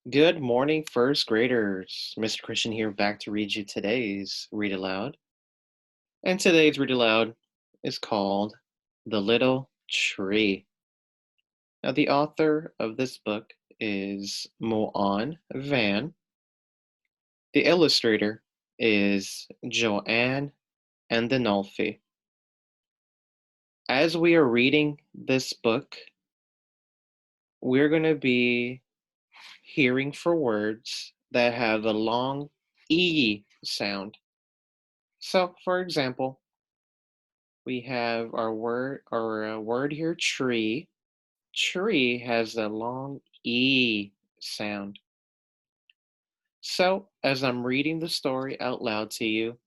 Good morning, first graders. Mr. Christian here, back to read you today's Read Aloud. And today's Read Aloud is called The Little Tree. Now, the author of this book is Muon Van. The illustrator is Joanne Andenolfi. As we are reading this book, we're going to be hearing for words that have a long E sound. So, for example, we have our word here, tree. Tree has a long E sound. So, as I'm reading the story out loud to you,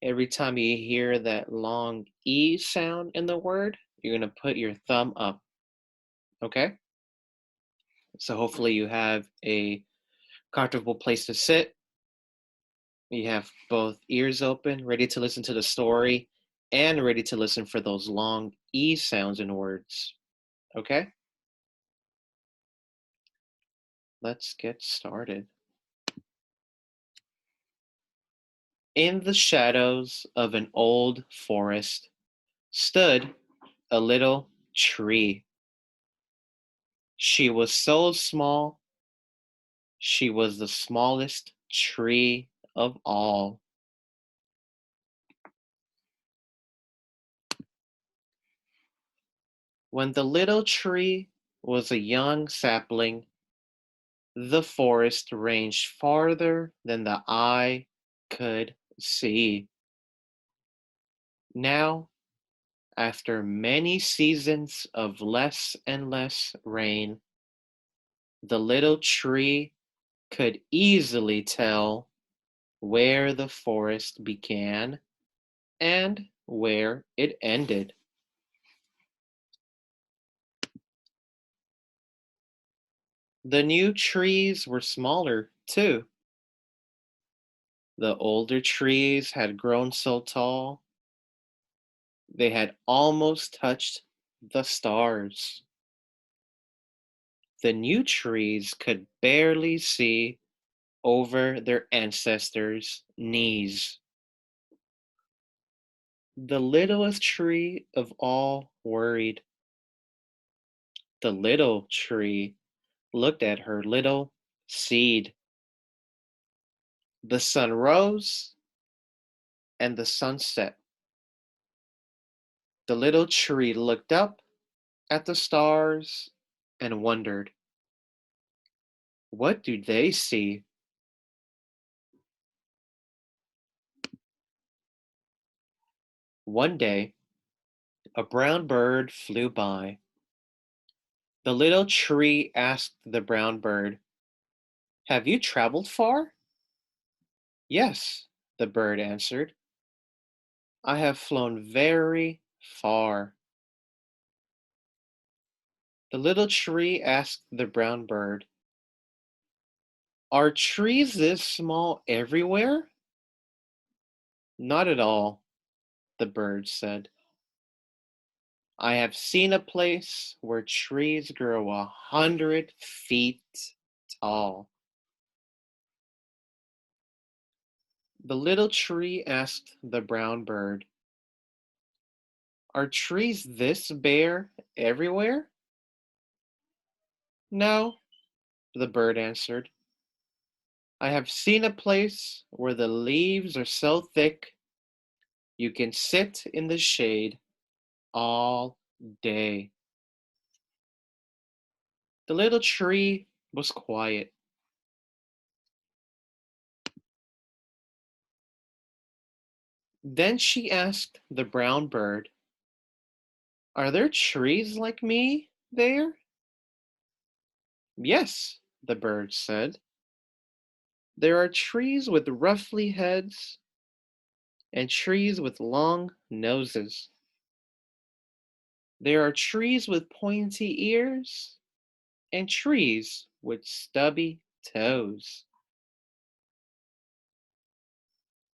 every time you hear that long E sound in the word, you're going to put your thumb up. Okay? So, hopefully, you have a comfortable place to sit. You have both ears open, ready to listen to the story, and ready to listen for those long E sounds in words. Okay? Let's get started. In the shadows of an old forest stood a little tree. She was so small, she was the smallest tree of all. When the little tree was a young sapling, the forest ranged farther than the eye could see. Now, after many seasons of less and less rain, the little tree could easily tell where the forest began and where it ended. The new trees were smaller, too. The older trees had grown so tall, they had almost touched the stars. The new trees could barely see over their ancestors' knees. The littlest tree of all worried. The little tree looked at her little seed. The sun rose and the sun set. The little tree looked up at the stars and wondered, what do they see? One day, a brown bird flew by. The little tree asked the brown bird, have you traveled far? Yes, the bird answered. I have flown very far. The little tree asked the brown bird, are trees this small everywhere? Not at all, the bird said. I have seen a place where trees grow 100 feet tall. The little tree asked the brown bird, are trees this bare everywhere? No, the bird answered. I have seen a place where the leaves are so thick you can sit in the shade all day. The little tree was quiet. Then she asked the brown bird, are there trees like me there? Yes, the bird said. There are trees with ruffly heads and trees with long noses. There are trees with pointy ears and trees with stubby toes.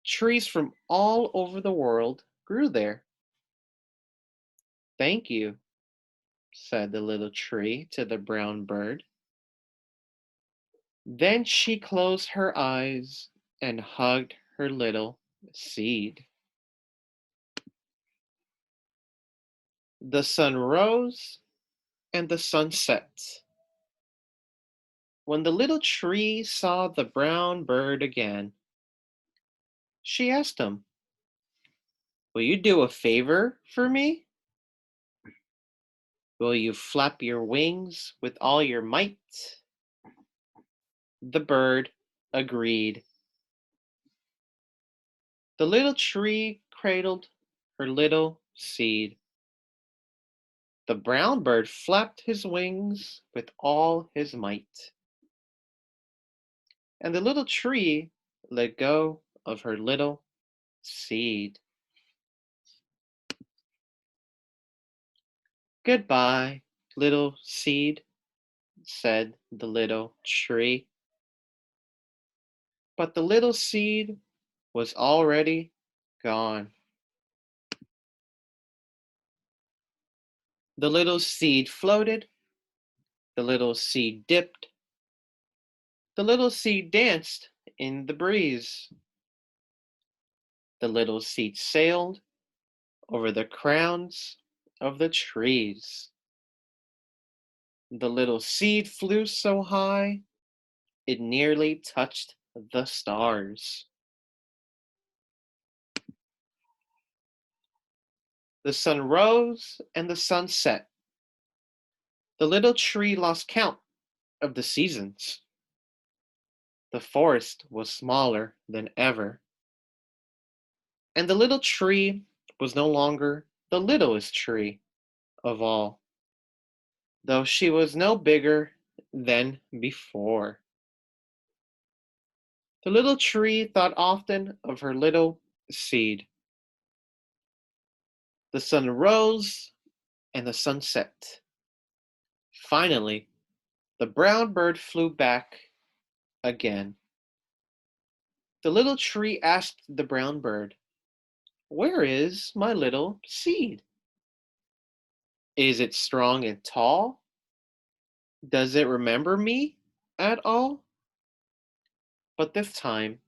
Trees from all over the world grew there. Thank you, said the little tree to the brown bird. Then she closed her eyes and hugged her little seed. The sun rose and the sun set. When the little tree saw the brown bird again, she asked him, "Will you do a favor for me? Will you flap your wings with all your might?" The bird agreed. The little tree cradled her little seed. The brown bird flapped his wings with all his might, and the little tree let go of her little seed. "Goodbye, little seed," said the little tree. But the little seed was already gone. The little seed floated, the little seed dipped, the little seed danced in the breeze. The little seed sailed over the crowns of the trees. The little seed flew so high it nearly touched the stars. The sun rose and the sun set. The little tree lost count of the seasons. The forest was smaller than ever, and the little tree was no longer the littlest tree of all, though she was no bigger than before. The little tree thought often of her little seed. The sun rose and the sun set. Finally, the brown bird flew back again. The little tree asked the brown bird, "Where is my little seed? Is it strong and tall? Does it remember me at all?" But this time,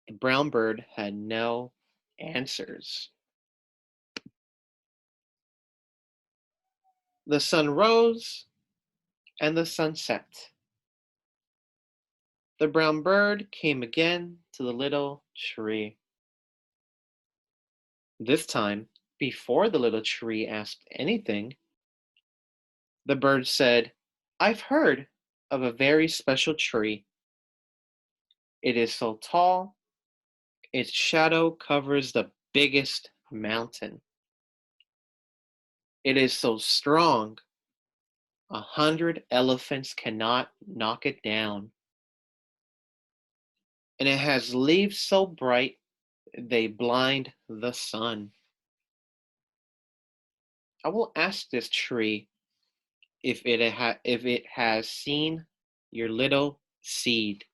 the brown bird had no answers. The sun rose and the sun set. The brown bird came again to the little tree. This time, before the little tree asked anything, the bird said, "I've heard of a very special tree. It is so tall, its shadow covers the biggest mountain. It is so strong, 100 elephants cannot knock it down. And it has leaves so bright they blind the sun. I will ask this tree if it has seen your little seed."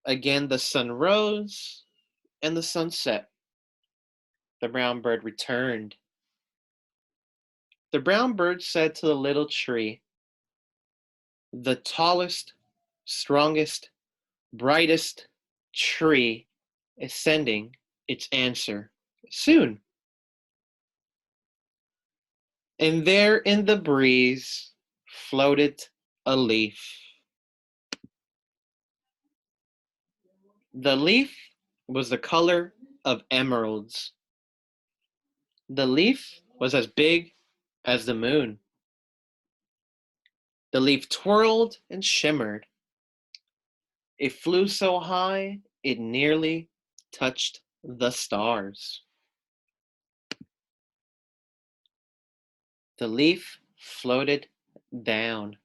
Again the sun rose and the sun set. The brown bird returned. The brown bird said to the little tree, "The tallest, strongest, brightest tree is sending its answer soon." And there in the breeze floated a leaf. The leaf was the color of emeralds. The leaf was as big as the moon. The leaf twirled and shimmered. It flew so high it nearly touched the stars. The leaf floated down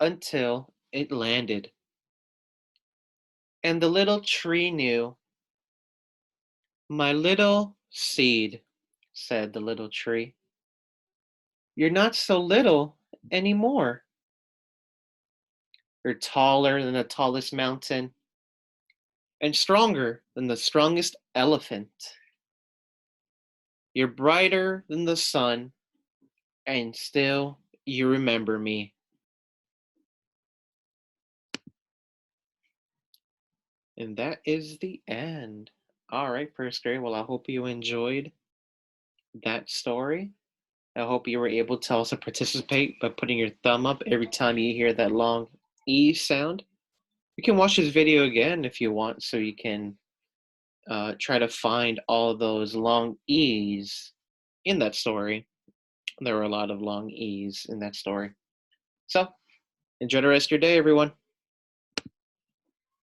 until it landed, and the little tree knew. "My little seed," said the little tree, "you're not so little anymore. You're taller than the tallest mountain and stronger than the strongest elephant. You're brighter than the sun, and still you remember me. And that is the end. All right, first grade. Well, I hope you enjoyed that story. I hope you were able to also participate by putting your thumb up every time you hear that long E sound. You can watch this video again if you want, so you can try to find all those long E's in that story. There were a lot of long E's in that story. So, enjoy the rest of your day, everyone.